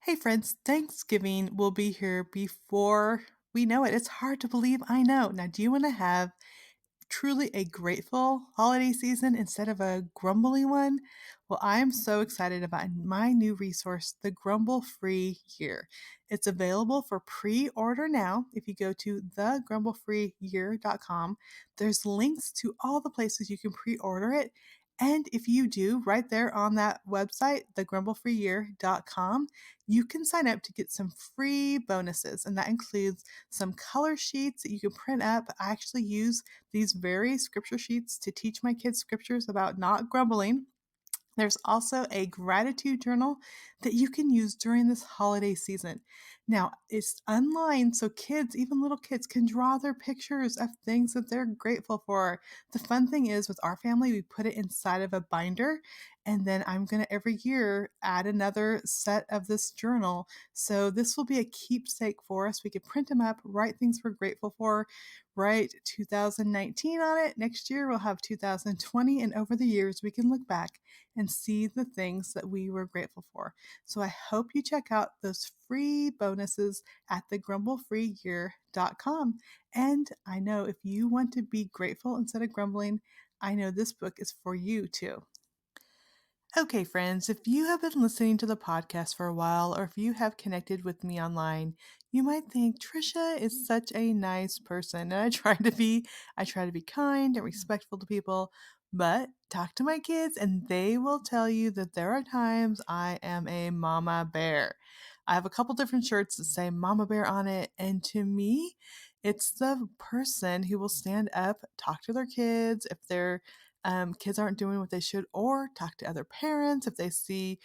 Hey friends, Thanksgiving will be here before we know it. It's hard to believe, I know. Now, do you want to have truly a grateful holiday season instead of a grumbly one? Well, I'm so excited about my new resource, the Grumble Free Year. It's available for pre order now. If you go to thegrumblefreeyear.com, there's links to all the places you can pre order it. And if you do, right there on that website, thegrumblefreeyear.com, you can sign up to get some free bonuses. And that includes some color sheets that you can print up. I actually use these very scripture sheets to teach my kids scriptures about not grumbling. There's also a gratitude journal that you can use during this holiday season. Now, it's online, so kids, even little kids, can draw their pictures of things that they're grateful for. The fun thing is, with our family, we put it inside of a binder, and then I'm going to every year add another set of this journal. So, this will be a keepsake for us. We can print them up, write things we're grateful for, write 2019 on it. Next year, we'll have 2020, and over the years, we can look back and see the things that we were grateful for. So I hope you check out those free bonuses at thegrumblefreeyear.com. And I know if you want to be grateful instead of grumbling, I know this book is for you too. Okay, friends, if you have been listening to the podcast for a while or if you have connected with me online, you might think Trisha is such a nice person. And I try to be kind and respectful to people, but talk to my kids and they will tell you that there are times I am a mama bear. I have a couple different shirts that say Mama Bear on it, and to me, it's the person who will stand up, talk to their kids if they're kids aren't doing what they should, or talk to other parents if they see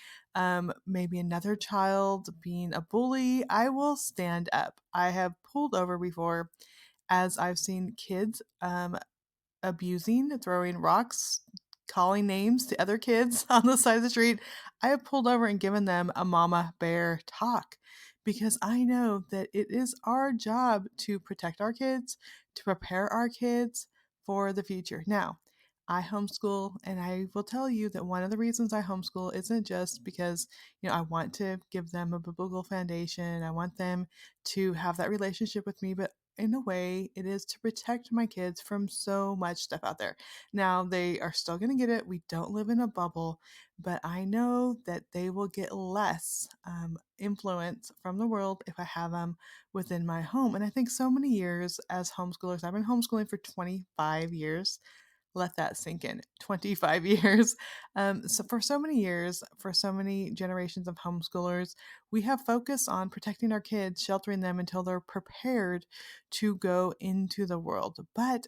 maybe another child being a bully. I will stand up. I have pulled over before as I've seen kids abusing, throwing rocks, calling names to other kids on the side of the street. I have pulled over and given them a mama bear talk because I know that it is our job to protect our kids, to prepare our kids for the future. Now, I homeschool, and I will tell you that one of the reasons I homeschool isn't just because, I want to give them a biblical foundation. I want them to have that relationship with me, but in a way, it is to protect my kids from so much stuff out there. Now, they are still going to get it. We don't live in a bubble, but I know that they will get less influence from the world if I have them within my home. And I think so many years as homeschoolers, I've been homeschooling for 25 years. Let that sink in. 25 years. So, for so many years, for so many generations of homeschoolers, we have focused on protecting our kids, sheltering them until they're prepared to go into the world. But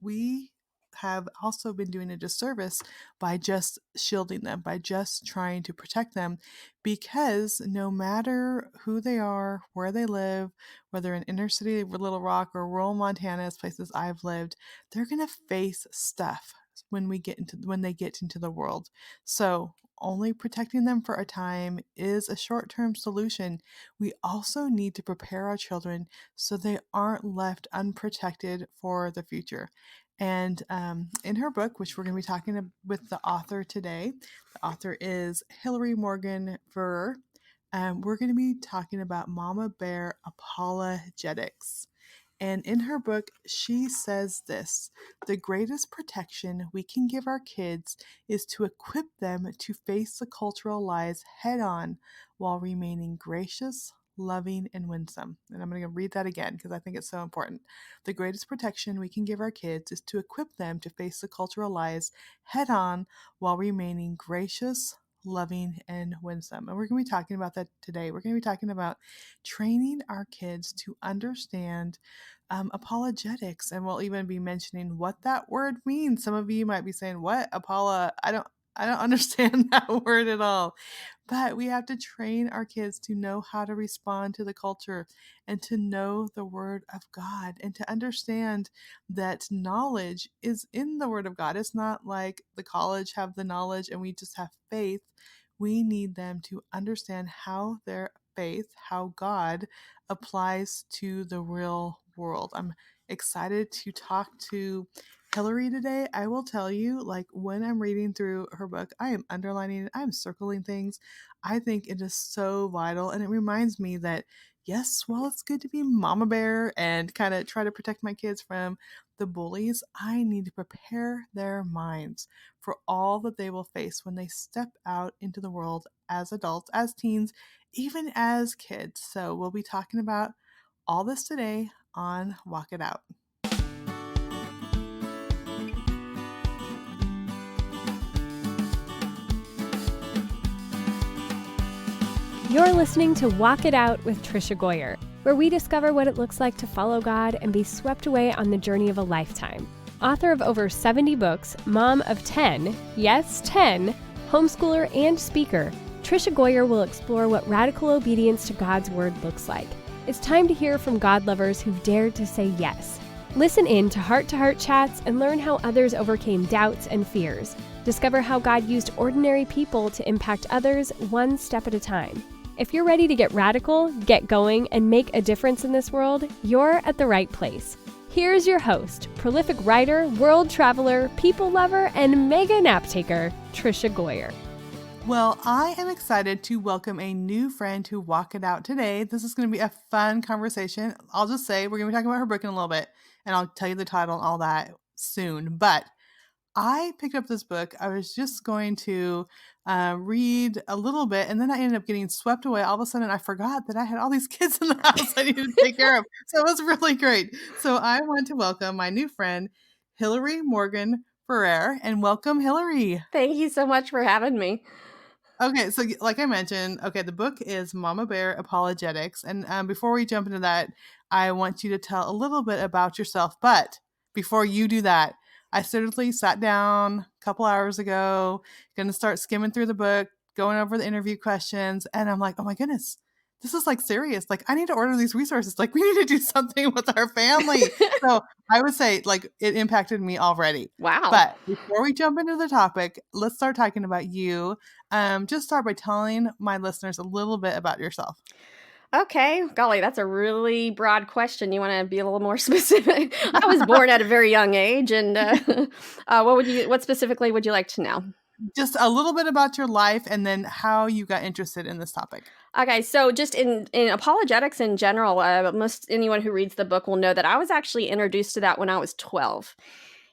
we have also been doing a disservice by just shielding them, by just trying to protect them, because no matter who they are, where they live, whether in inner city Little Rock or rural Montana, as places I've lived, they're going to face stuff when they get into the world. So only protecting them for a time is a short-term solution. We also need to prepare our children so they aren't left unprotected for the future. And in her book, which we're going to be talking with the author today, the author is Hillary Morgan Ferrer. We're going to be talking about Mama Bear Apologetics. And in her book, she says this: the greatest protection we can give our kids is to equip them to face the cultural lies head on while remaining gracious, loving, and winsome. And I'm going to read that again because I think it's so important. The greatest protection we can give our kids is to equip them to face the cultural lies head on while remaining gracious, loving, and winsome. And we're going to be talking about that today. We're going to be talking about training our kids to understand apologetics, and we'll even be mentioning what that word means. Some of you might be saying, "What I don't understand that word at all." But we have to train our kids to know how to respond to the culture and to know the Word of God and to understand that knowledge is in the Word of God. It's not like the college have the knowledge and we just have faith. We need them to understand how their faith, how God applies to the real world. I'm excited to talk to Hillary today, I will tell you, like when I'm reading through her book, I am underlining it, I'm circling things. I think it is so vital. And it reminds me that, yes, while it's good to be Mama Bear and kind of try to protect my kids from the bullies, I need to prepare their minds for all that they will face when they step out into the world as adults, as teens, even as kids. So we'll be talking about all this today on Walk It Out. You're listening to Walk It Out with Trisha Goyer, where we discover what it looks like to follow God and be swept away on the journey of a lifetime. Author of over 70 books, mom of 10, yes, 10, homeschooler and speaker, Trisha Goyer will explore what radical obedience to God's word looks like. It's time to hear from God lovers who've dared to say yes. Listen in to heart chats and learn how others overcame doubts and fears. Discover how God used ordinary people to impact others one step at a time. If you're ready to get radical, get going, and make a difference in this world, you're at the right place. Here's your host, prolific writer, world traveler, people lover, and mega nap taker, Trisha Goyer. Well, I am excited to welcome a new friend to Walk It Out today. This is going to be a fun conversation. I'll just say we're going to be talking about her book in a little bit, and I'll tell you the title and all that soon. But I picked up this book. I was just going to read a little bit, and then I ended up getting swept away. All of a sudden, I forgot that I had all these kids in the house I needed to take care of. So it was really great. So I want to welcome my new friend, Hillary Morgan Ferrer, and welcome, Hillary. Thank you so much for having me. Okay, so like I mentioned, the book is Mama Bear Apologetics. And before we jump into that, I want you to tell a little bit about yourself. But before you do that, I certainly sat down a couple hours ago, going to start skimming through the book, going over the interview questions. And I'm like, oh my goodness, this is like serious. Like I need to order these resources. Like we need to do something with our family. So I would say like it impacted me already. Wow. But before we jump into the topic, let's start talking about you. Just start by telling my listeners a little bit about yourself. Okay. Golly, that's a really broad question. You want to be a little more specific? I was born at a very young age, and what specifically would you like to know? Just a little bit about your life and then how you got interested in this topic. Okay, so just in apologetics in general, most anyone who reads the book will know that I was actually introduced to that when I was 12.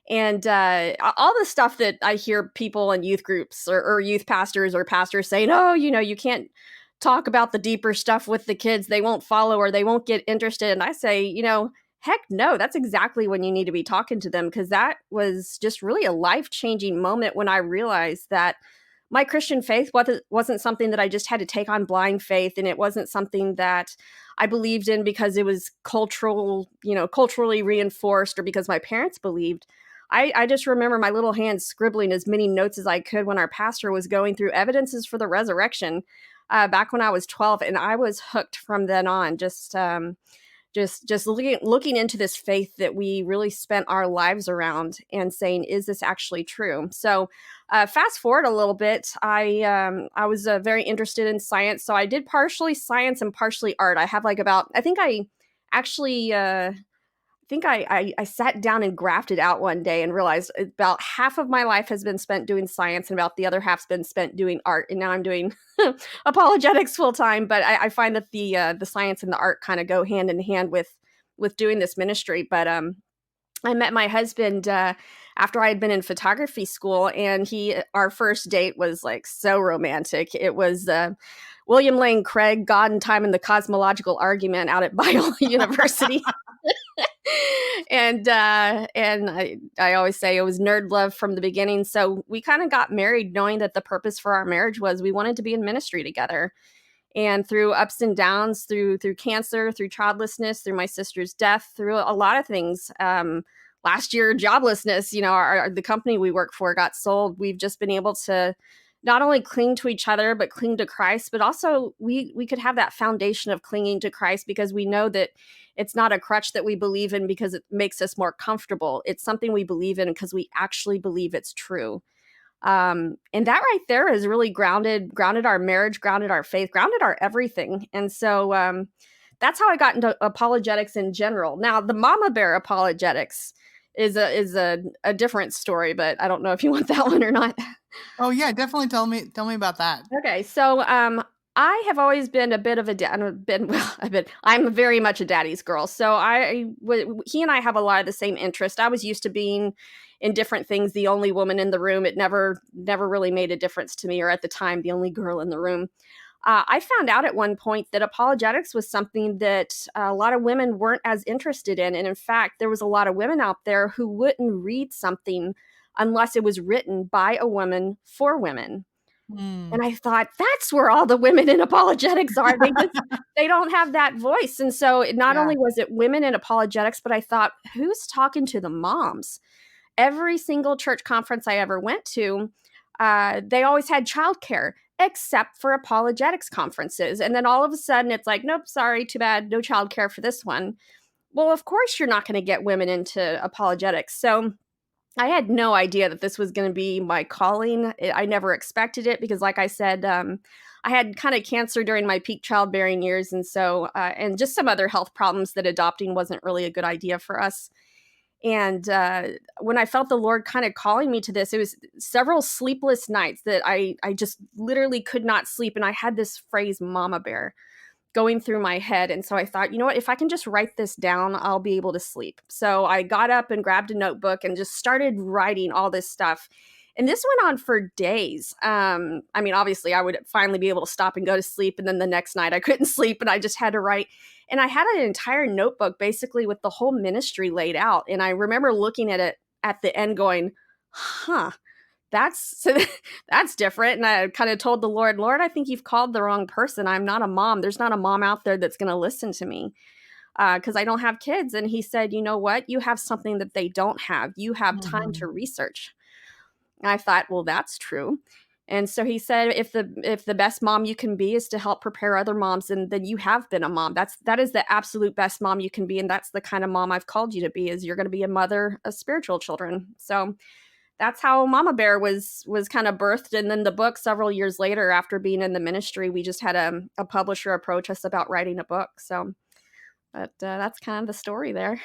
And all the stuff that I hear people in youth groups or youth pastors or pastors saying, oh, you can't talk about the deeper stuff with the kids. They won't follow or they won't get interested. And I say, heck no, that's exactly when you need to be talking to them, because that was just really a life-changing moment when I realized that my Christian faith wasn't something that I just had to take on blind faith, and it wasn't something that I believed in because it was culturally reinforced or because my parents believed. I just remember my little hands scribbling as many notes as I could when our pastor was going through evidences for the resurrection back when I was 12, and I was hooked from then on. Just looking into this faith that we really spent our lives around and saying, is this actually true? So fast forward a little bit, I was very interested in science. So I did partially science and partially art. I have I sat down and graphed it out one day and realized about half of my life has been spent doing science and about the other half's been spent doing art. And now I'm doing apologetics full time. But I find that the science and the art kind of go hand in hand with doing this ministry. But I met my husband after I had been in photography school, and our first date was like so romantic. It was William Lane Craig, God and Time and the Cosmological Argument out at Biola University. And I always say it was nerd love from the beginning. So we kind of got married knowing that the purpose for our marriage was we wanted to be in ministry together. And through ups and downs, through cancer, through childlessness, through my sister's death, through a lot of things, last year, joblessness, the company we work for got sold. We've just been able to not only cling to each other, but cling to Christ, but also we could have that foundation of clinging to Christ because we know that it's not a crutch that we believe in because it makes us more comfortable. It's something we believe in because we actually believe it's true. And that right there is really grounded our marriage, grounded our faith, grounded our everything. And so that's how I got into apologetics in general. Now, the Mama Bear Apologetics is a different story, but I don't know if you want that one or not. Oh yeah, definitely tell me about that. Okay, so I have always been a bit of a dad. I'm very much a daddy's girl. So he and I have a lot of the same interest. I was used to being in different things, the only woman in the room. It never really made a difference to me, or at the time, the only girl in the room. I found out at one point that apologetics was something that a lot of women weren't as interested in. And in fact, there was a lot of women out there who wouldn't read something unless it was written by a woman for women. Mm. And I thought, that's where all the women in apologetics are. They don't have that voice. And so not Yeah. only was it women in apologetics, but I thought, who's talking to the moms? Every single church conference I ever went to, they always had childcare, except for apologetics conferences. And then all of a sudden, it's like, nope, sorry, too bad, no childcare for this one. Well, of course, you're not going to get women into apologetics. So I had no idea that this was going to be my calling. I never expected it because, like I said, I had kind of cancer during my peak childbearing years. And so, and just some other health problems that adopting wasn't really a good idea for us. And when I felt the Lord kind of calling me to this, it was several sleepless nights that I just literally could not sleep. And I had this phrase, Mama Bear, going through my head. And so I thought, you know what, if I can just write this down, I'll be able to sleep. So I got up and grabbed a notebook and just started writing all this stuff. And this went on for days. I mean, obviously, I would finally be able to stop and go to sleep. And then the next night, I couldn't sleep and I just had to write. And I had an entire notebook basically with the whole ministry laid out. And I remember looking at it at the end going, huh, that's that's different. And I kind of told the Lord, I think you've called the wrong person. I'm not a mom. There's not a mom out there that's going to listen to me because I don't have kids. And he said, you know what? You have something that they don't have. You have time Mhm. to research. And I thought, well, that's true. And so he said, if the best mom you can be is to help prepare other moms, and then you have been a mom. That is the absolute best mom you can be, and that's the kind of mom I've called you to be. Is you're going to be a mother of spiritual children. So that's how Mama Bear was kind of birthed. And then the book, several years later, after being in the ministry, we just had a publisher approach us about writing a book. So, but that's kind of the story there.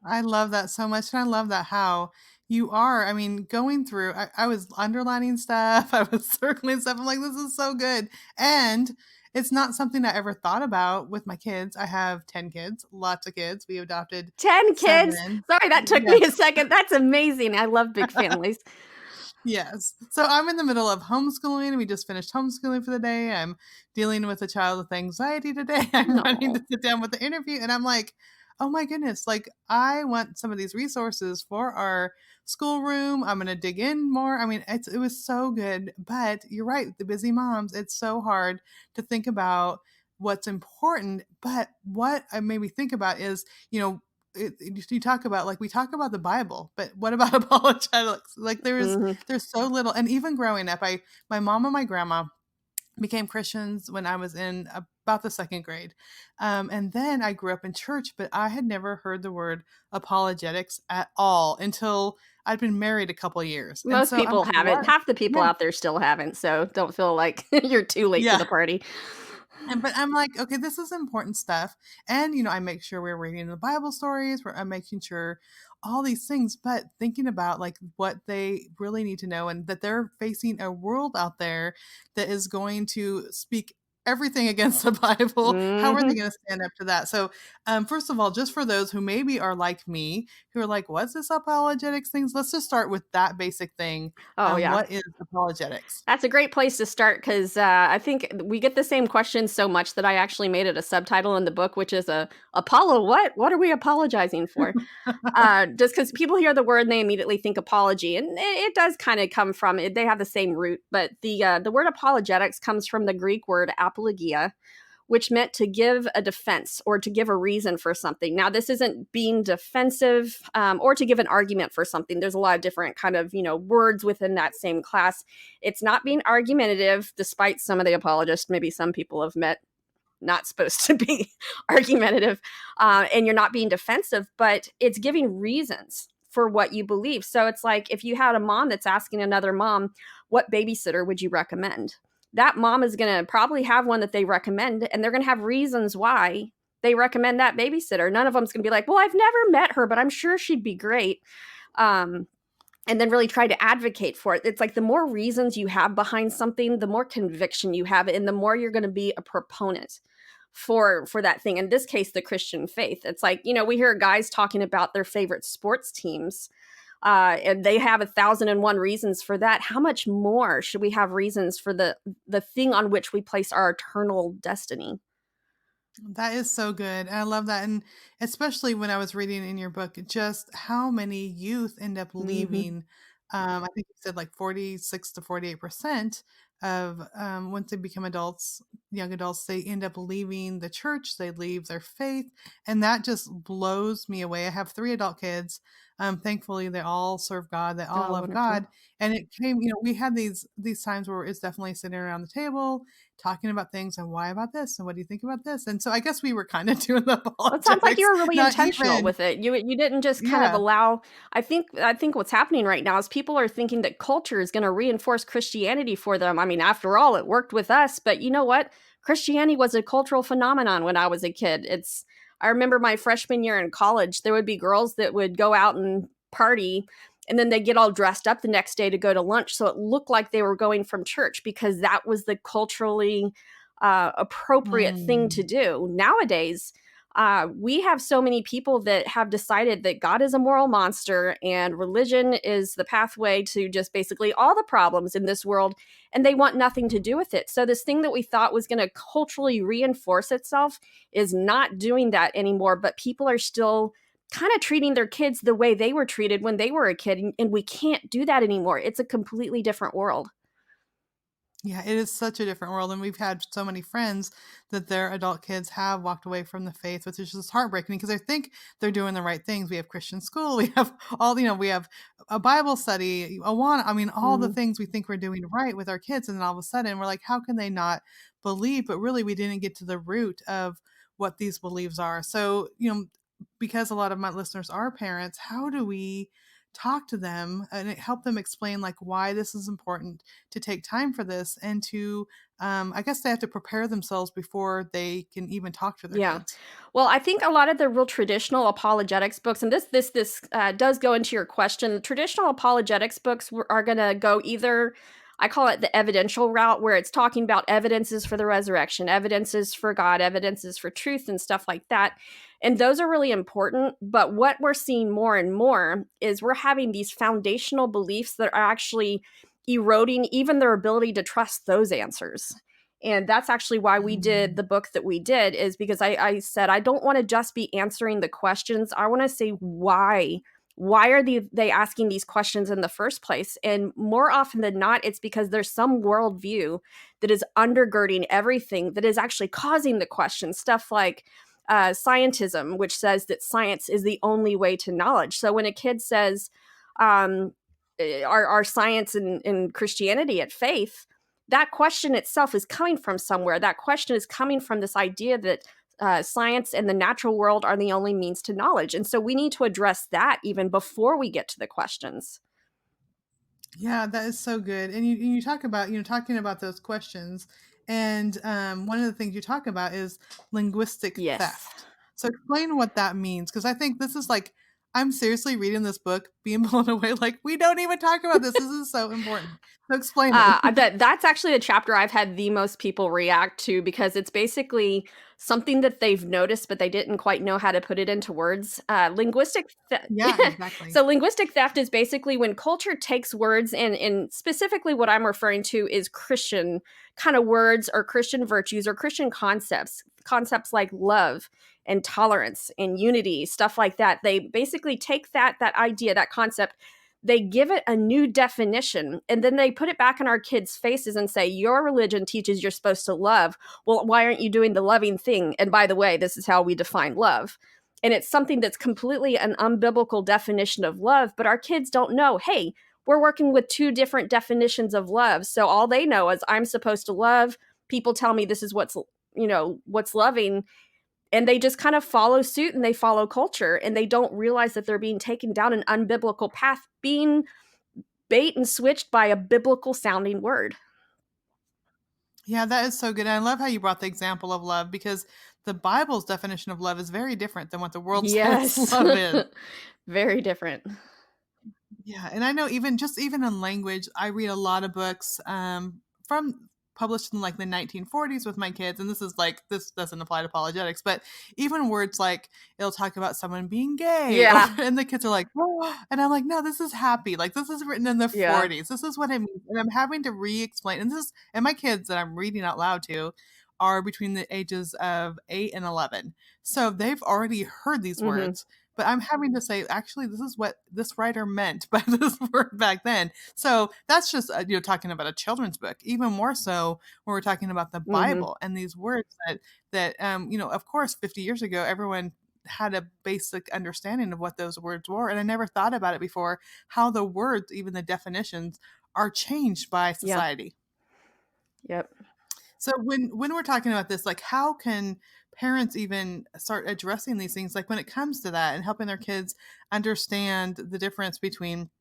I love that so much, and I love that how you are. I mean, going through. I was underlining stuff. I was circling stuff. I'm like, this is so good, and it's not something I ever thought about with my kids. I have 10 kids, lots of kids. We adopted 10 kids. 7. Sorry, that took Yeah. me a second. That's amazing. I love big families. Yes. So I'm in the middle of homeschooling. We just finished homeschooling for the day. I'm dealing with a child with anxiety today. I'm running No. to sit down with the interview, and I'm like, oh my goodness, like I want some of these resources for our schoolroom. I'm going to dig in more. I mean, it was so good, but you're right. The busy moms, it's so hard to think about what's important. But what I made me think about is, you talk about, like, we talk about the Bible, but what about apologetics? Like Mhm. there's so little. And even growing up, my mom and my grandma became Christians when I was in about the second grade. And then I grew up in church, but I had never heard the word apologetics at all until I'd been married a couple of years. And Most so I'm people like, haven't. what? Half the people Yeah. out there still haven't. So don't feel like you're too late to Yeah. the party. But I'm like, okay, this is important stuff. And, I make sure we're reading the Bible stories, I'm making sure all these things, but thinking about like what they really need to know, and that they're facing a world out there that is going to speak everything against the Bible. How are they Hmm. going to stand up to that? So, first of all, just for those who maybe are like me, who are like, what's this apologetics things? Let's just start with that basic thing. Oh, yeah. What is apologetics? That's a great place to start because I think we get the same questions so much that I actually made it a subtitle in the book, which is Apollo. What are we apologizing for? Just because people hear the word and they immediately think apology, and it does kind of come from it. They have the same root, but the word apologetics comes from the Greek word apologia, which meant to give a defense or to give a reason for something. Now, this isn't being defensive or to give an argument for something. There's a lot of different kind of words within that same class. It's not being argumentative, despite some of the apologists maybe some people have met not supposed to be argumentative, and you're not being defensive, but it's giving reasons for what you believe. So it's like if you had a mom that's asking another mom, what babysitter would you recommend? That mom is going to probably have one that they recommend, and they're going to have reasons why they recommend that babysitter. None of them's going to be like, well, I've never met her, but I'm sure she'd be great. And then really try to advocate for it. It's like the more reasons you have behind something, the more conviction you have, and the more you're going to be a proponent for that thing. In this case, the Christian faith. It's like, we hear guys talking about their favorite sports teams, and they have 1,001 reasons for that. How much more should we have reasons for the thing on which we place our eternal destiny? That is so good. I love that. And especially when I was reading in your book, just how many youth end up Mm-hmm. leaving. I think you said like 46 to 48% of once they become adults, young adults, they end up leaving the church, they leave their faith. And that just blows me away. I have 3 adult kids. Thankfully, they all serve God, they all Oh, love wonderful. God. And it came, we had these times where it's definitely sitting around the table talking about things and why about this and what do you think about this? And so I guess we were kind of doing the Well, it sounds like you apologetics, were really not intentional even, with it. You didn't just kind of yeah, allow. I think what's happening right now is people are thinking that culture is going to reinforce Christianity for them. I mean, after all, it worked with us, but you know what? Christianity was a cultural phenomenon when I was a kid. I remember my freshman year in college, there would be girls that would go out and party, and then they get all dressed up the next day to go to lunch, so it looked like they were going from church because that was the culturally appropriate thing to mm, do. Nowadays, we have so many people that have decided that God is a moral monster and religion is the pathway to just basically all the problems in this world, and they want nothing to do with it. So, this thing that we thought was going to culturally reinforce itself is not doing that anymore, but people are still kind of treating their kids the way they were treated when they were a kid, and we can't do that anymore. It's a completely different world. yeah, it is such a different world. And we've had so many friends that their adult kids have walked away from the faith, which is just heartbreaking because I think they're doing the right things. We have Christian school, we have all, we have a Bible study, I mean, all the Mhm. things we think we're doing right with our kids. And then all of a sudden we're like, how can they not believe? But really, we didn't get to the root of what these beliefs are. So, because a lot of my listeners are parents, how do we talk to them and help them explain like why this is important to take time for this and to I guess they have to prepare themselves before they can even talk to their Yeah. kids. Well, I think a lot of the real traditional apologetics books, and this does go into your question. Traditional apologetics books are going to go either, I call it the evidential route, where it's talking about evidences for the resurrection, evidences for God, evidences for truth, and stuff like that. And those are really important. But what we're seeing more and more is we're having these foundational beliefs that are actually eroding even their ability to trust those answers. And that's actually why we did Mm. the book that we did, is because I said I don't want to just be answering the questions. I want to say why. Why are they asking these questions in the first place? And more often than not, it's because there's some worldview that is undergirding everything that is actually causing the questions. Stuff like scientism, which says that science is the only way to knowledge. So when a kid says, um, "Are science and Christianity at faith?" that question itself is coming from somewhere. That question is coming from this idea that science and the natural world are the only means to knowledge. And so we need to address that even before we get to the questions. Yeah, that is so good. And you talk about, talking about those questions. And one of the things you talk about is linguistic Yes. theft. So explain what that means. Because I think this is like, I'm seriously reading this book, being blown away. Like, we don't even talk about this. This is so important. So explain it. I bet that's actually the chapter I've had the most people react to, because it's basically something that they've noticed, but they didn't quite know how to put it into words. Yeah, exactly. So linguistic theft is basically when culture takes words, and specifically what I'm referring to is Christian kind of words or Christian virtues or Christian concepts like love and tolerance and unity, stuff like that. They basically take that idea, that concept, they give it a new definition, and then they put it back in our kids' faces and say, your religion teaches you're supposed to love. Well, why aren't you doing the loving thing? And by the way, this is how we define love. And it's something that's completely an unbiblical definition of love, but our kids don't know, hey, we're working with two different definitions of love. So all they know is I'm supposed to love. People tell me this is what's loving, and they just kind of follow suit and they follow culture, and they don't realize that they're being taken down an unbiblical path, being bait and switched by a biblical sounding word. Yeah, that is so good. And I love how you brought the example of love, because the Bible's definition of love is very different than what the world says Yes. love is. Very different. Yeah, and I know even in language, I read a lot of books from published in like the 1940s with my kids, and this doesn't apply to apologetics, but even words like it'll talk about someone being gay, or Yeah. and the kids are like, oh, and I'm like, no, this is happy, like this is written in the Yeah. 40s. This is what it means, and I'm having to re-explain, and my kids that I'm reading out loud to are between the ages of 8 and 11, so they've already heard these Mhm. words. But I'm having to say, actually, this is what this writer meant by this word back then. So that's just, talking about a children's book. Even more so when we're talking about the Mhm. Bible and these words that of course, 50 years ago, everyone had a basic understanding of what those words were. And I never thought about it before, how the words, even the definitions, are changed by Yeah. society. Yep. So when we're talking about this, like how can parents even start addressing these things, like when it comes to that and helping their kids understand the difference between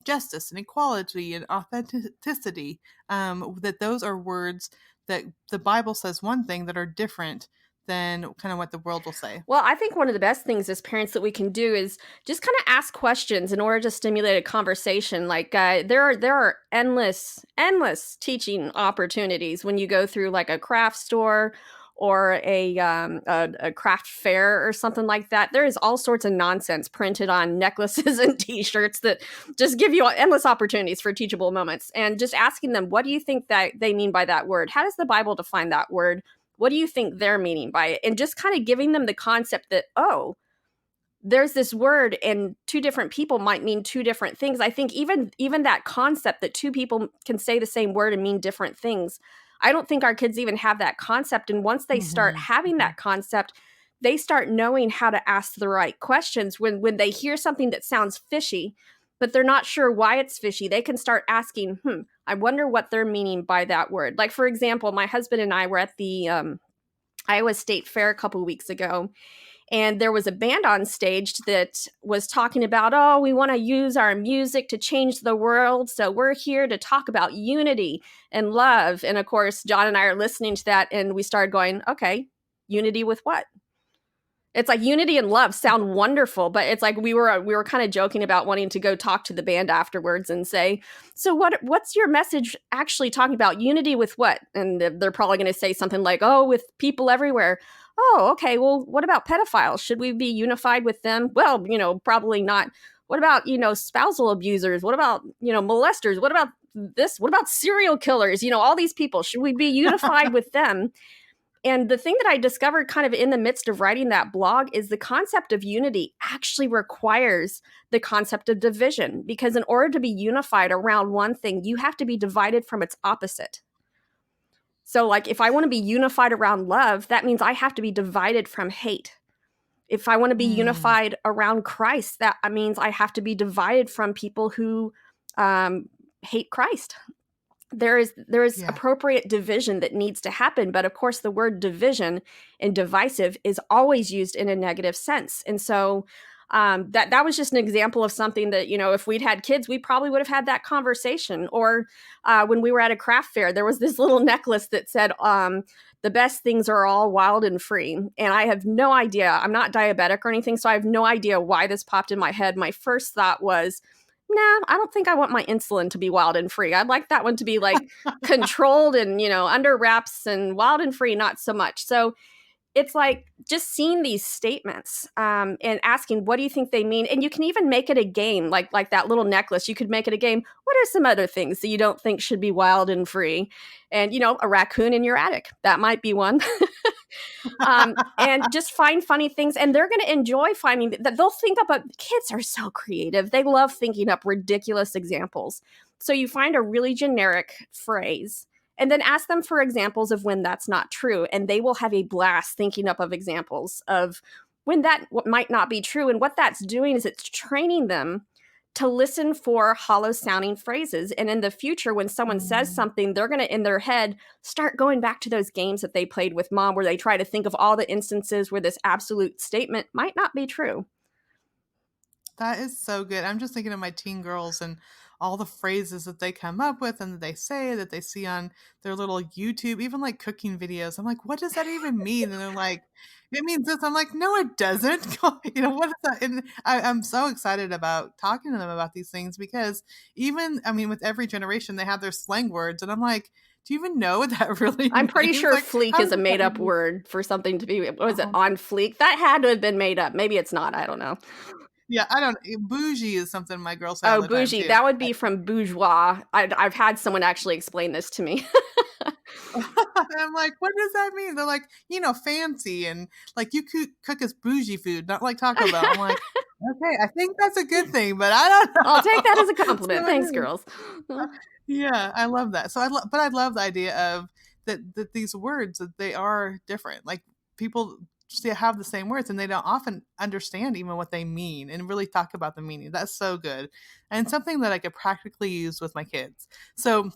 justice and equality and authenticity, that those are words that the Bible says one thing that are different than kind of what the world will say. Well, I think one of the best things as parents that we can do is just kind of ask questions in order to stimulate a conversation. Like there are endless teaching opportunities when you go through like a craft store or a craft fair or something like that. There is all sorts of nonsense printed on necklaces and T-shirts that just give you endless opportunities for teachable moments. And just asking them, what do you think that they mean by that word? How does the Bible define that word? What do you think they're meaning by it? And just kind of giving them the concept that, oh, there's this word and two different people might mean two different things. I think even that concept that two people can say the same word and mean different things. I don't think our kids even have that concept. And once they start Hmm. having that concept, they start knowing how to ask the right questions. When they hear something that sounds fishy, but they're not sure why it's fishy, they can start asking, I wonder what they're meaning by that word. Like, for example, my husband and I were at the Iowa State Fair a couple weeks ago, and there was a band on stage that was talking about, oh, we want to use our music to change the world. So we're here to talk about unity and love. And of course, John and I are listening to that, and we started going, okay, unity with what? It's like unity and love sound wonderful, but it's like we were kind of joking about wanting to go talk to the band afterwards and say, so what's your message actually talking about? Unity with what? And they're probably going to say something like, oh, with people everywhere. Oh, okay. Well, what about pedophiles? Should we be unified with them? Well, probably not. What about, spousal abusers? What about, molesters? What about this? What about serial killers? All these people. Should we be unified with them? And the thing that I discovered kind of in the midst of writing that blog is the concept of unity actually requires the concept of division, because in order to be unified around one thing, you have to be divided from its opposite. So, like, if I want to be unified around love, that means I have to be divided from hate. If I want to be Mm, unified around Christ, that means I have to be divided from people who hate Christ. There is yeah. appropriate division that needs to happen, but of course the word division and divisive is always used in a negative sense. And so that was just an example of something that, if we'd had kids, we probably would have had that conversation. Or when we were at a craft fair, there was this little necklace that said, the best things are all wild and free. And I have no idea, I'm not diabetic or anything, so I have no idea why this popped in my head. My first thought was, nah, I don't think I want my insulin to be wild and free. I'd like that one to be like controlled and, under wraps, and wild and free, not so much. So it's like just seeing these statements and asking, what do you think they mean? And you can even make it a game, like that little necklace. You could make it a game. What are some other things that you don't think should be wild and free? And, a raccoon in your attic. That might be one. And just find funny things, and they're going to enjoy finding that. They'll think about, kids are so creative, they love thinking up ridiculous examples. So you find a really generic phrase and then ask them for examples of when that's not true, and they will have a blast thinking up of examples of when that might not be true. And what that's doing is it's training them to listen for hollow sounding phrases. And in the future, when someone says Mm. something, they're going to, in their head, start going back to those games that they played with mom, where they try to think of all the instances where this absolute statement might not be true. That is so good. I'm just thinking of my teen girls and all the phrases that they come up with and that they say that they see on their little YouTube, even like cooking videos. I'm like, what does that even mean? And they're like, it means this. I'm like, no, it doesn't. What is that? And I'm so excited about talking to them about these things because even, I mean, with every generation, they have their slang words. And I'm like, do you even know what that really I'm pretty means? sure Like, fleek how is does a that made-up even? word for something to be, what was it, Oh, on fleek? That had to have been made up. Maybe it's not. I don't know. yeah, I don't. Bougie is something my girls say all Oh, the time bougie. too. That would be from bourgeois. I've had someone actually explain this to me. I'm like, what does that mean? They're like, fancy and like you cook us bougie food, not like Taco Bell. I'm like, okay, I think that's a good thing, but I don't I'll take that as know. a compliment. So Thanks, anyway, girls. yeah, I love that. So but I love the idea of that these words that they are different. Like people have the same words and they don't often understand even what they mean and really talk about the meaning. That's so good, and something that I could practically use with my kids. So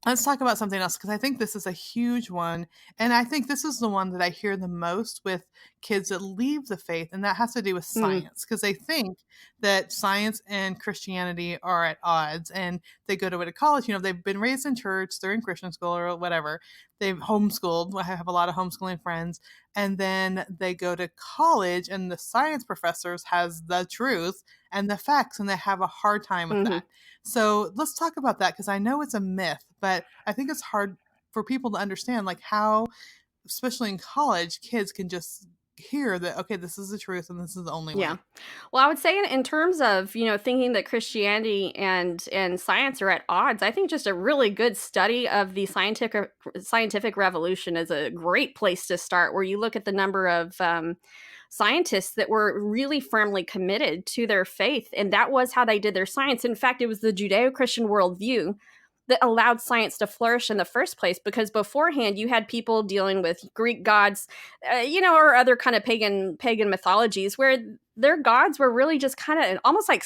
let's talk about something else because I think this is a huge one. And I think this is the one that I hear the most with kids that leave the faith, and that has to do with Mm, science because they think that science and Christianity are at odds. And they go to college, they've been raised in church, they're in Christian school or whatever. They've homeschooled. I have a lot of homeschooling friends. And then they go to college, and the science professors has the truth and the facts, and they have a hard time with mhm. that. So let's talk about that because I know it's a myth, but I think it's hard for people to understand, like how, especially in college, kids can just hear that, okay, this is the truth and this is the only Yeah. way. Well, I would say in terms of, thinking that Christianity and science are at odds, I think just a really good study of the scientific revolution is a great place to start, where you look at the number of scientists that were really firmly committed to their faith, and that was how they did their science. In fact, it was the Judeo-Christian worldview that allowed science to flourish in the first place, because beforehand you had people dealing with Greek gods, or other kind of pagan mythologies, where their gods were really just kind of almost like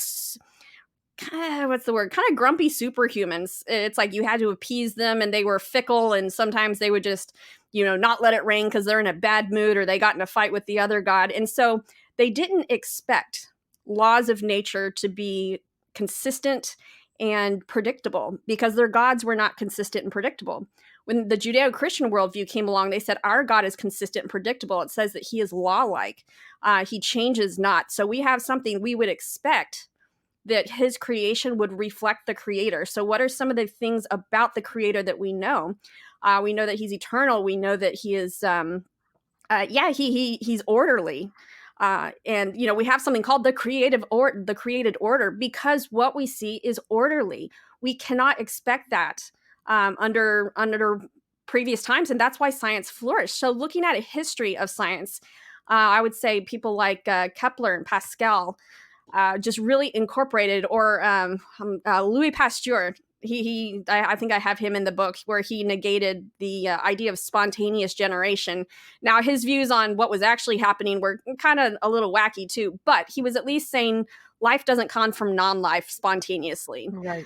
what's the word, kind of grumpy superhumans. It's like you had to appease them, and they were fickle, and sometimes they would just not let it rain because they're in a bad mood, or they got in a fight with the other god. And so they didn't expect laws of nature to be consistent and predictable, because their gods were not consistent and predictable. When the Judeo-Christian worldview came along, they said our God is consistent and predictable. It says that he is law-like. He changes not. So we have something we would expect that his creation would reflect the creator. So what are some of the things about the creator that we know? We know that he's eternal. We know that he is, he's orderly. And we have something called the created order, because what we see is orderly. We cannot expect that under previous times, and that's why science flourished. So looking at a history of science, I would say people like Kepler and Pascal just really incorporated, or Louis Pasteur. I think I have him in the book, where he negated the idea of spontaneous generation. Now, his views on what was actually happening were kind of a little wacky too, but he was at least saying life doesn't come from non-life spontaneously. Right.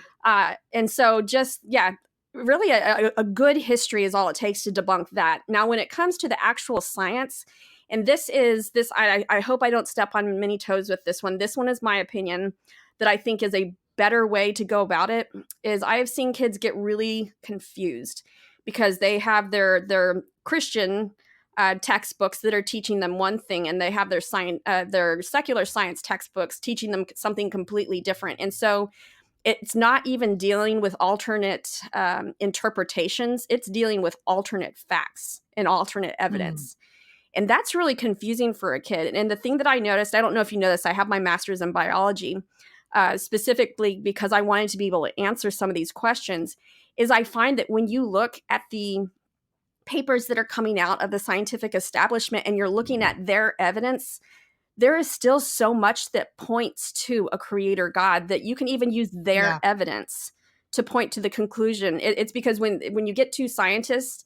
And so just, yeah, really a good history is all it takes to debunk that. Now, when it comes to the actual science, and I hope I don't step on many toes with this one. This one is my opinion, that I think is a better way to go about it. Is I have seen kids get really confused because they have their Christian textbooks that are teaching them one thing, and they have their secular science textbooks teaching them something completely different. And so it's not even dealing with alternate interpretations. It's dealing with alternate facts and alternate Mm. evidence. And that's really confusing for a kid. And the thing that I noticed, I don't know if you know this, I have my master's in biology, specifically because I wanted to be able to answer some of these questions, is I find that when you look at the papers that are coming out of the scientific establishment and you're looking at their evidence, there is still so much that points to a creator God that you can even use their Yeah. evidence to point to the conclusion. It's because when you get two scientists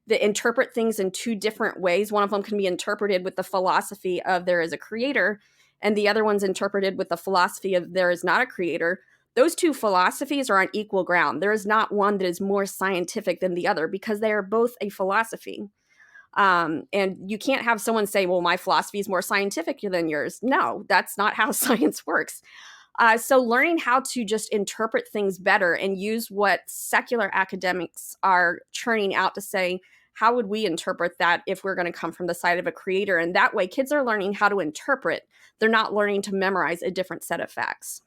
that interpret things in two different ways, one of them can be interpreted with the philosophy of there is a creator, and the other one's interpreted with the philosophy of there is not a creator. Those two philosophies are on equal ground. There is not one that is more scientific than the other, because they are both a philosophy. And you can't have someone say, well, my philosophy is more scientific than yours. No, that's not how science works. So learning how to just interpret things better and use what secular academics are churning out to say, how would we interpret that if we're going to come from the side of a creator? And that way, kids are learning how to interpret. They're not learning to memorize a different set of facts.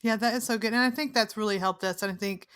Yeah, that is so good. And I think that's really helped us. And I think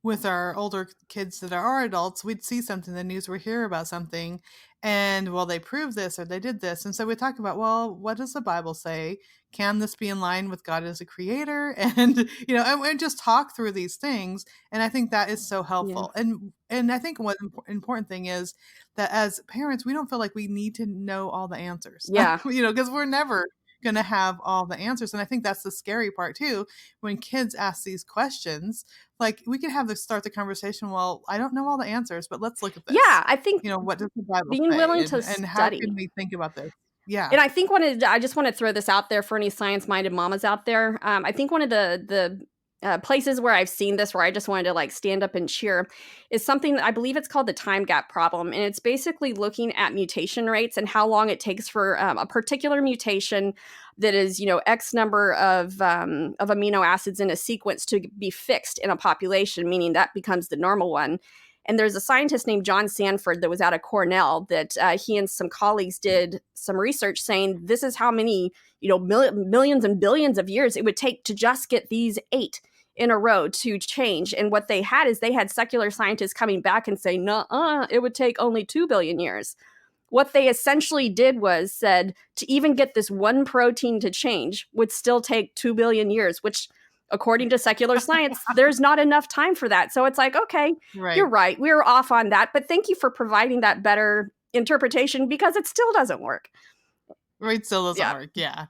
with our older kids that are adults, we'd see something in the news, we hear about something, and well, they proved this or they did this. And so we talk about, well, what does the Bible say? Can this be in line with God as a creator? And, and just talk through these things. And I think that is so Yeah. helpful. And I think one important thing is that as parents, we don't feel like we need to know all the answers, Yeah. because we're never going to have all the answers. And I think that's the scary part too. When kids ask these questions, like we can have to start the conversation. Well, I don't know all the answers, but let's look at Yeah. this. I think What does the Bible being say? willing to And how can study. we think about this? Yeah. And I think I just want to throw this out there for any science-minded mamas out there. I think one of the places where I've seen this, where I just wanted to like stand up and cheer, is something that I believe it's called the time gap problem, and it's basically looking at mutation rates and how long it takes for a particular mutation that is, X number of amino acids in a sequence to be fixed in a population, meaning that becomes the normal one. And there's a scientist named John Sanford that was out of Cornell that he and some colleagues did some research saying this is how many, millions and billions of years it would take to just get these 8 in a row to change. And what they had is they had secular scientists coming back and saying, no, it would take only 2 billion years. What they essentially did was said to even get this one protein to change would still take 2 billion years, which according to secular science, there's not enough time for that. So it's like, okay, Right. you're right. We're off on that. But thank you for providing that better interpretation, because it still doesn't work. Right. Still doesn't work. Yeah.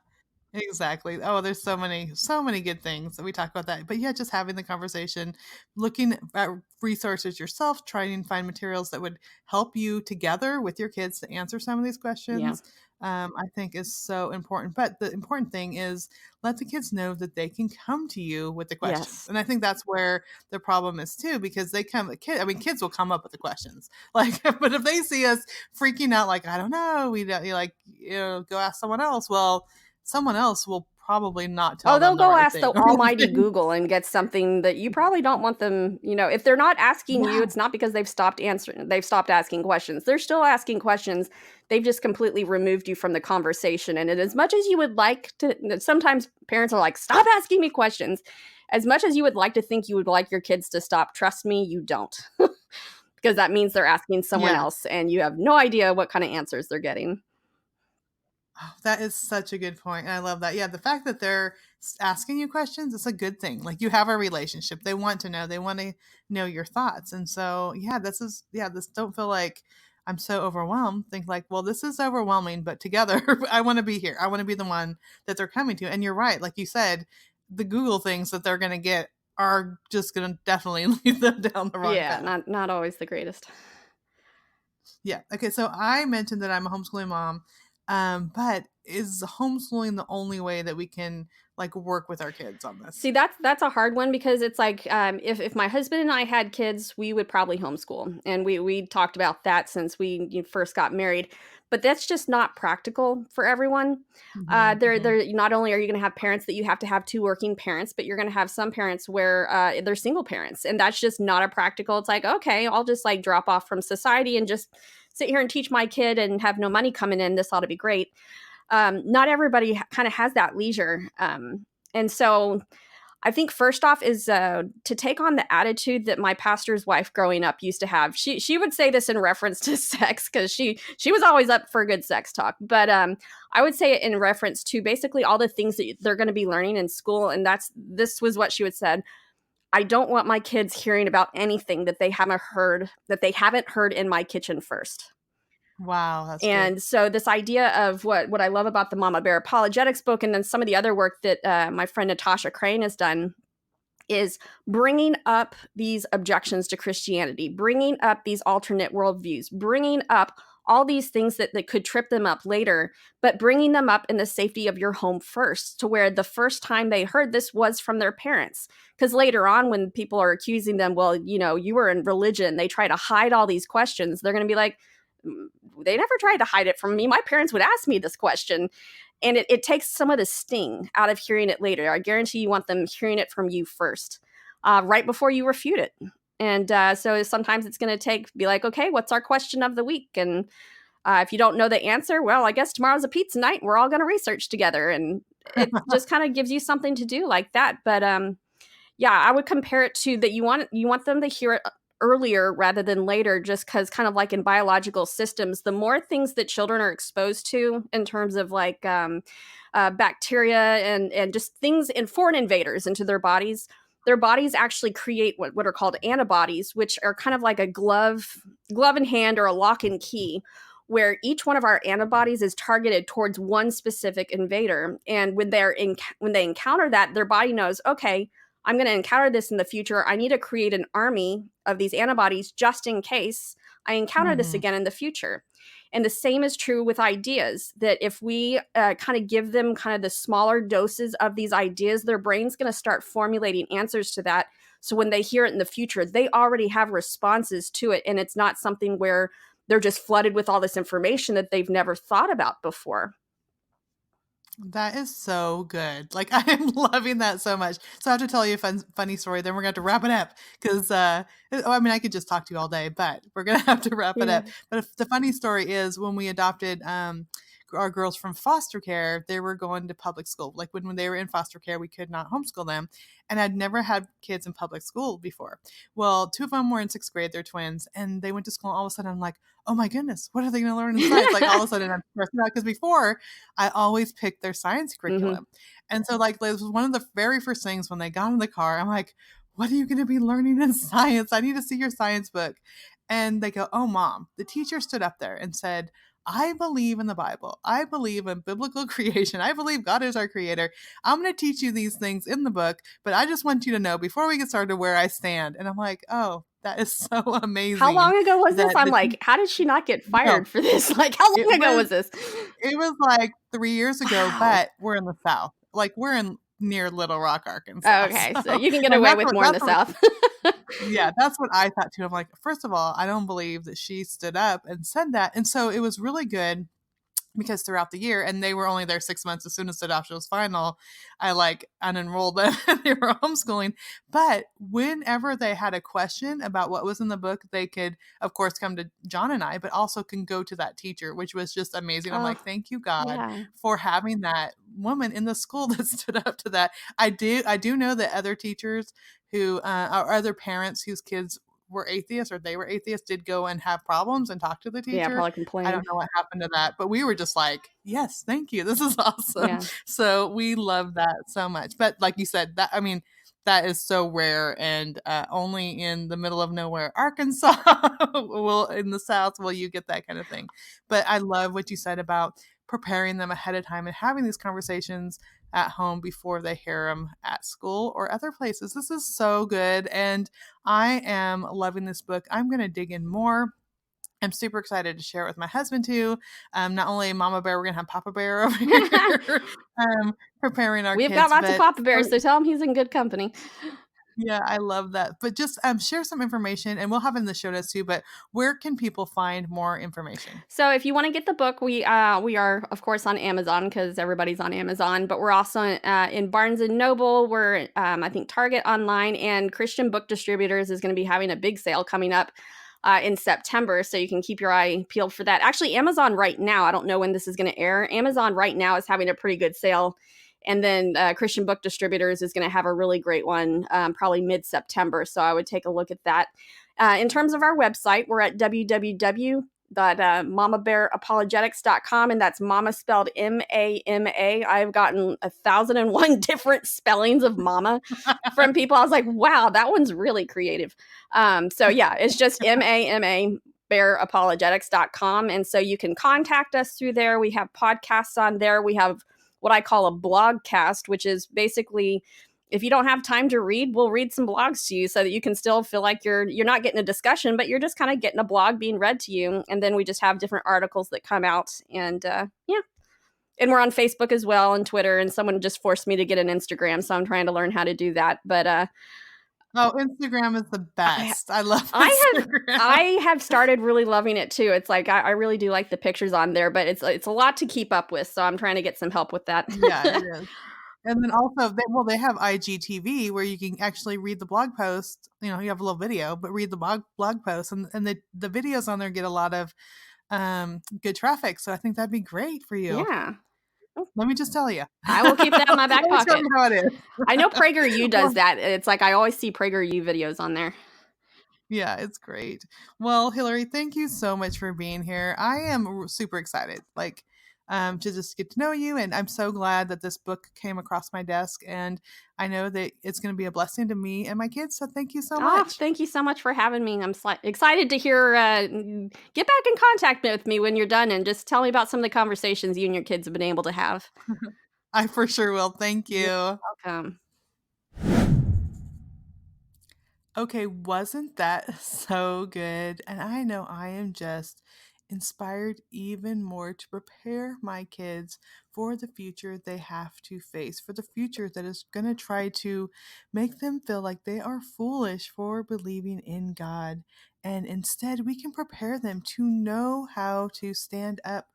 Exactly. Oh, there's so many good things that we talk about that. But yeah, just having the conversation, looking at resources yourself, trying and find materials that would help you together with your kids to answer some of these questions. I think is so important. But the important thing is let the kids know that they can come to you with the questions. Yes. And I think that's where the problem is too, because kids will come up with the questions. Like, but if they see us freaking out, like, I don't know, go ask someone else. Well, someone else will probably not tell them. They'll go right ask the almighty Google and get something that you probably don't want them, if they're not asking you, it's not because they've stopped asking questions. They're still asking questions. They've just completely removed you from the conversation. And as much as you would like to, sometimes parents are like, stop asking me questions. As much as you would like to think you would like your kids to stop, trust me, you don't. Because that means they're asking someone else and you have no idea what kind of answers they're getting. Oh, that is such a good point. And I love that. Yeah, the fact that they're asking you questions, it's a good thing. Like you have a relationship. They want to know your thoughts. And so, this don't feel like I'm so overwhelmed. Think like, well, this is overwhelming, but together I want to be here. I want to be the one that they're coming to. And you're right. Like you said, the Google things that they're going to get are just going to definitely lead them down the wrong path. Yeah, not always the greatest. Yeah. Okay. So I mentioned that I'm a homeschooling mom. But is homeschooling the only way that we can like work with our kids on this? See, that's a hard one, because it's like if my husband and I had kids, we would probably homeschool, and we talked about that since we first got married. But that's just not practical for everyone. There not only are you going to have parents that you have to have 2 working parents, but you're going to have some parents where they're single parents, and that's just not a practical. It's like, okay, I'll just like drop off from society and just sit here and teach my kid and have no money coming in. This ought to be great. Not everybody kind of has that leisure. And so I think first off is to take on the attitude that my pastor's wife growing up used to have. She would say this in reference to sex, because she was always up for a good sex talk. But I would say it in reference to basically all the things that they're going to be learning in school. And this was what she would said. I don't want my kids hearing about anything that they haven't heard in my kitchen first. Wow. That's and good. So this idea of what I love about the Mama Bear Apologetics book, and then some of the other work that my friend Natasha Crane has done, is bringing up these objections to Christianity, bringing up these alternate worldviews, bringing up all these things that could trip them up later, but bringing them up in the safety of your home first, to where the first time they heard this was from their parents. Because later on, when people are accusing them, well, you were in religion, they try to hide all these questions, they're going to be like, they never tried to hide it from me. My parents would ask me this question. And it takes some of the sting out of hearing it later. I guarantee you want them hearing it from you first, right before you refute it. And so sometimes it's going to be like, okay, what's our question of the week? And if you don't know the answer, well, I guess tomorrow's a pizza night. We're all going to research together. And it just kind of gives you something to do like that. But yeah, I would compare it to that you want them to hear it earlier rather than later, just because kind of like in biological systems, the more things that children are exposed to in terms of like bacteria and just things in foreign invaders into their bodies actually create what are called antibodies, which are kind of like a glove in hand or a lock and key, where each one of our antibodies is targeted towards one specific invader. And when they encounter that, their body knows, okay, I'm going to encounter this in the future. I need to create an army of these antibodies just in case I encounter this again in the future. And the same is true with ideas, that if we kind of give them kind of the smaller doses of these ideas, their brain's going to start formulating answers to that. So when they hear it in the future, they already have responses to it. And it's not something where they're just flooded with all this information that they've never thought about before. That is so good. Like, I am loving that so much. So I have to tell you a funny story. Then we're going to have to wrap it up because, I mean, I could just talk to you all day, but we're going to have to wrap it up. But the funny story is when we adopted our girls from foster care, they were going to public school. Like when they were in foster care, we could not homeschool them. And I'd never had kids in public school before. Well, 2 of them were in 6th grade. They're twins. And they went to school. And all of a sudden, I'm like, oh my goodness, what are they going to learn in science? Like all of a sudden I'm stressed out because before I always picked their science curriculum. And so like this was one of the very first things when they got in the car, I'm like, what are you going to be learning in science? I need to see your science book. And they go, oh, Mom, the teacher stood up there and said, I believe in the Bible. I believe in biblical creation. I believe God is our creator. I'm going to teach you these things in the book, but I just want you to know before we get started where I stand. And I'm like, oh, that is so amazing. How long ago was this? I'm like, how did she not get fired for this? Like, how long ago was this? It was like 3 years ago, but we're in the South. Like we're in near Little Rock, Arkansas. Okay, so you can get away with more in the South. Yeah, that's what I thought too. I'm like, first of all, I don't believe that she stood up and said that. And so it was really good because throughout the year, and they were only there 6 months, as soon as the adoption was final, I like unenrolled them and they were homeschooling. But whenever they had a question about what was in the book, they could, of course, come to John and I, but also can go to that teacher, which was just amazing. I'm like, thank you, God, for having that woman in the school that stood up to that. I do know that other teachers who or other parents whose kids were atheists or they were atheists did go and have problems and talk to the teacher. Yeah, probably complain. I don't know what happened to that, but we were just like, yes, thank you. This is awesome. Yeah. So we love that so much. But like you said, that is so rare and only in the middle of nowhere, Arkansas, in the South, will you get that kind of thing. But I love what you said about preparing them ahead of time and having these conversations at home before they hear them at school or other places. This is so good. And I am loving this book. I'm going to dig in more. I'm super excited to share it with my husband too. Not only Mama Bear, we're going to have Papa Bear over here preparing our kids. We've got lots of Papa Bears, so tell him he's in good company. Yeah, I love that. But just share some information, and we'll have it in the show notes too. But where can people find more information? So if you want to get the book, we are, of course, on Amazon because everybody's on Amazon. But we're also in Barnes & Noble. We're, I think, Target online. And Christian Book Distributors is going to be having a big sale coming up in September. So you can keep your eye peeled for that. Actually, Amazon right now, I don't know when this is going to air. Amazon right now is having a pretty good sale. And then Christian Book Distributors is going to have a really great one probably mid-September. So I would take a look at that. In terms of our website, we're at www.mamabearapologetics.com. And that's mama spelled M-A-M-A. I've gotten 1,001 different spellings of mama from people. I was like, wow, that one's really creative. So yeah, it's just M-A-M-A. bearapologetics.com. And so you can contact us through there. We have podcasts on there. We have what I call a blogcast, which is basically if you don't have time to read, we'll read some blogs to you so that you can still feel like you're not getting a discussion, but you're just kind of getting a blog being read to you. And then we just have different articles that come out. And yeah. And we're on Facebook as well and Twitter. And someone just forced me to get an Instagram. So I'm trying to learn how to do that. But Oh, Instagram is the I best. I love I have I Instagram. have started really loving it too. It's like I really do like the pictures on there, but it's a lot to keep up with, so I'm trying to get some help with that. Yeah, it is. And then also, they have IGTV where you can actually read the blog post. You know, you have a little video, but read the blog post, and the videos on there get a lot of good traffic. So I think that'd be great for you. Yeah. Let me just tell you. I will keep that in my Let back me tell pocket. you how it is. I know PragerU does Well, that. It's like I always see PragerU videos on there. yeah, it's great. Well, Hillary, thank you so much for being here. I am super excited, like, to just get to know you, and I'm so glad that this book came across my desk, and I know that it's going to be a blessing to me and my kids. So thank you so Oh, much. thank you so much for having me. I'm excited to hear. Get back in contact with me when you're done, and just tell me about some of the conversations you and your kids have been able to have. I for sure will. Thank You're you. welcome. Okay, wasn't that so good? And I know I am just inspired even more to prepare my kids for the future they have to face, for the future that is going to try to make them feel like they are foolish for believing in God. And instead, we can prepare them to know how to stand up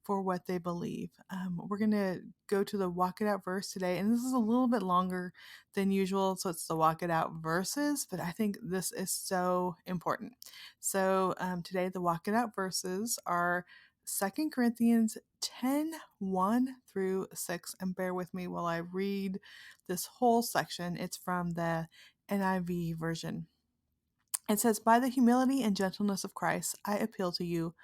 for what they believe. We're going to go to the Walk It Out verse today, and this is a little bit longer than usual. So it's the Walk It Out verses, but I think this is so important. So today, the Walk It Out verses are 2 Corinthians 10:1 through 6. And bear with me while I read this whole section. It's from the NIV version. It says, "By the humility and gentleness of Christ, I appeal to you.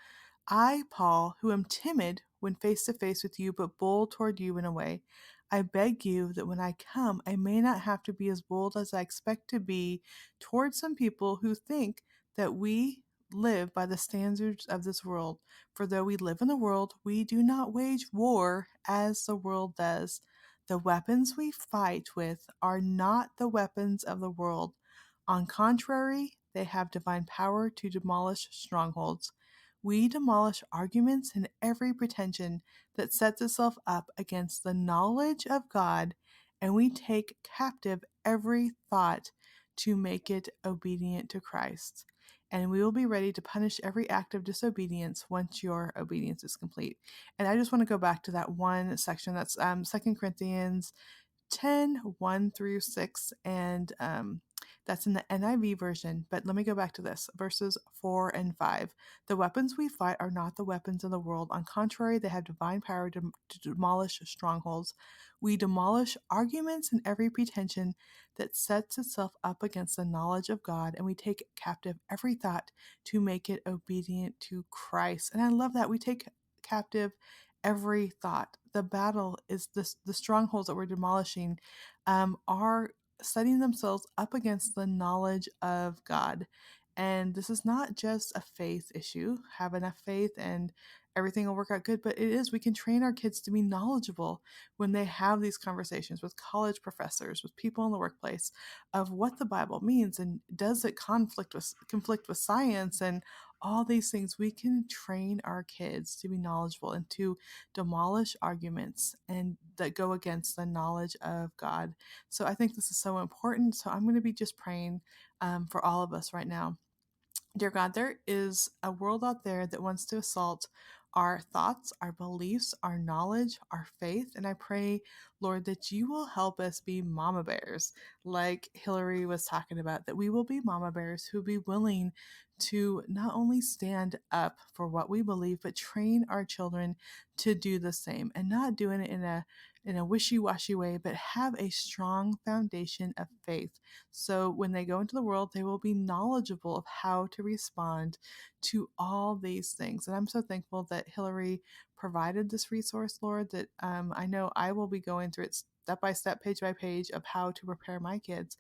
I, Paul, who am timid when face to face with you, but bold toward you in a way, I beg you that when I come, I may not have to be as bold as I expect to be toward some people who think that we live by the standards of this world. For though we live in the world, we do not wage war as the world does. The weapons we fight with are not the weapons of the world. On contrary, they have divine power to demolish strongholds. We demolish arguments and every pretension that sets itself up against the knowledge of God, and we take captive every thought to make it obedient to Christ. And we will be ready to punish every act of disobedience once your obedience is complete." And I just want to go back to that one section. That's 2 Corinthians 10:1 through 6, and that's in the NIV version. But let me go back to this verses 4 and 5. "The weapons we fight are not the weapons of the world. On contrary, they have divine power to demolish strongholds. We demolish arguments and every pretension that sets itself up against the knowledge of God, and we take captive every thought to make it obedient to Christ." And I love that. We take captive every thought. The battle is this: the strongholds that we're demolishing are setting themselves up against the knowledge of God. And this is not just a faith issue, have enough faith and everything will work out good, but it is, we can train our kids to be knowledgeable when they have these conversations with college professors, with people in the workplace, of what the Bible means and does it conflict with science and all these things. We can train our kids to be knowledgeable and to demolish arguments and that go against the knowledge of God. So I think this is so important. So I'm going to be just praying for all of us right now. Dear God, there is a world out there that wants to assault our thoughts, our beliefs, our knowledge, our faith. And I pray, Lord, that you will help us be mama bears, like Hillary was talking about, that we will be mama bears who be willing to not only stand up for what we believe, but train our children to do the same, and not doing it in a wishy-washy way, but have a strong foundation of faith. So when they go into the world, they will be knowledgeable of how to respond to all these things. And I'm so thankful that Hillary provided this resource, Lord, that I know I will be going through it step by step, page by page, of how to prepare my kids.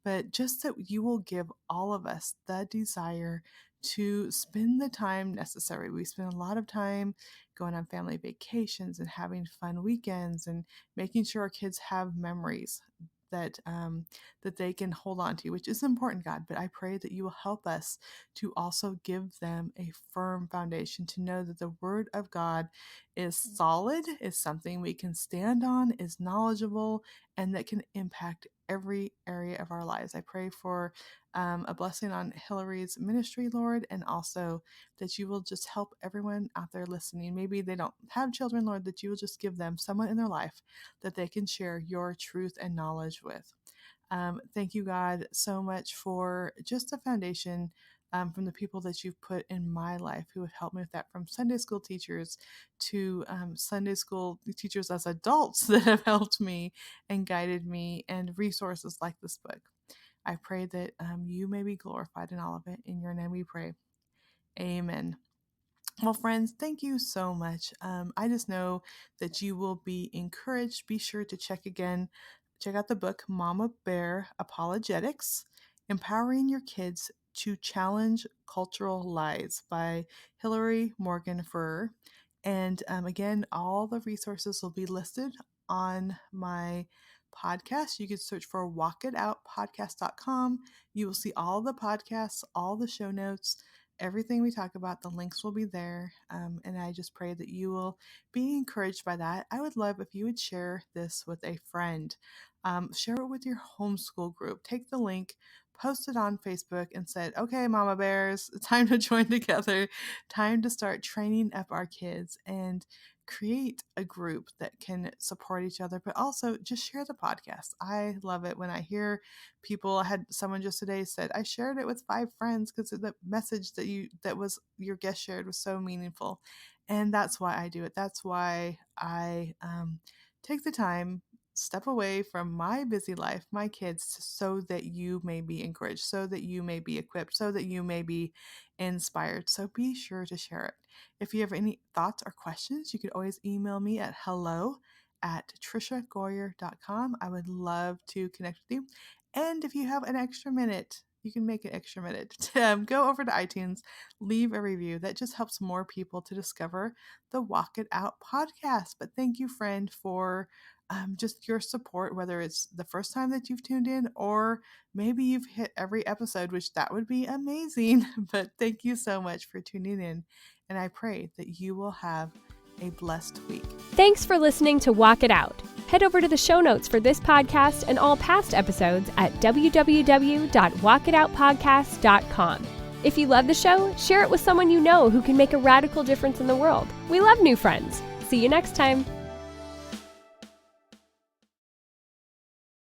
But just that you will give all of us the desire to spend the time necessary. We spend a lot of time going on family vacations and having fun weekends and making sure our kids have memories that they can hold on to, which is important, God. But I pray that you will help us to also give them a firm foundation, to know that the Word of God is solid, is something we can stand on, is knowledgeable, and that can impact every area of our lives. I pray for a blessing on Hillary's ministry, Lord, and also that you will just help everyone out there listening. Maybe they don't have children, Lord, that you will just give them someone in their life that they can share your truth and knowledge with. Thank you, God, so much for just a foundation from the people that you've put in my life who have helped me with that, from Sunday school teachers to Sunday school teachers as adults that have helped me and guided me, and resources like this book. I pray that you may be glorified in all of it. In your name we pray. Amen. Well, friends, thank you so much. I just know that you will be encouraged. Be sure to check out the book, Mama Bear Apologetics, Empowering Your Kids to Challenge Cultural Lies by Hillary Morgan Ferrer. And again, all the resources will be listed on my podcast. You can search for walkitoutpodcast.com. You will see all the podcasts, all the show notes, everything we talk about. The links will be there. And I just pray that you will be encouraged by that. I would love if you would share this with a friend. Share it with your homeschool group. Take the link, post it on Facebook, and said, okay, Mama Bears, it's time to join together, time to start training up our kids and create a group that can support each other, but also just share the podcast. I love it when I hear people. I had someone just today said, I shared it with 5 friends because the message that was your guest shared was so meaningful. And that's why I do it. That's why I take the time, step away from my busy life, my kids, so that you may be encouraged, so that you may be equipped, so that you may be inspired. So be sure to share it. If you have any thoughts or questions, you could always email me at hello@trishagoyer.com. I would love to connect with you. And if you have an extra minute, you can make an extra minute to go over to iTunes, leave a review. That just helps more people to discover the Walk It Out podcast. But thank you, friend, for just your support, whether it's the first time that you've tuned in or maybe you've hit every episode, which that would be amazing. But thank you so much for tuning in. And I pray that you will have a blessed week. Thanks for listening to Walk It Out. Head over to the show notes for this podcast and all past episodes at www.walkitoutpodcast.com. If you love the show, share it with someone you know who can make a radical difference in the world. We love new friends. See you next time.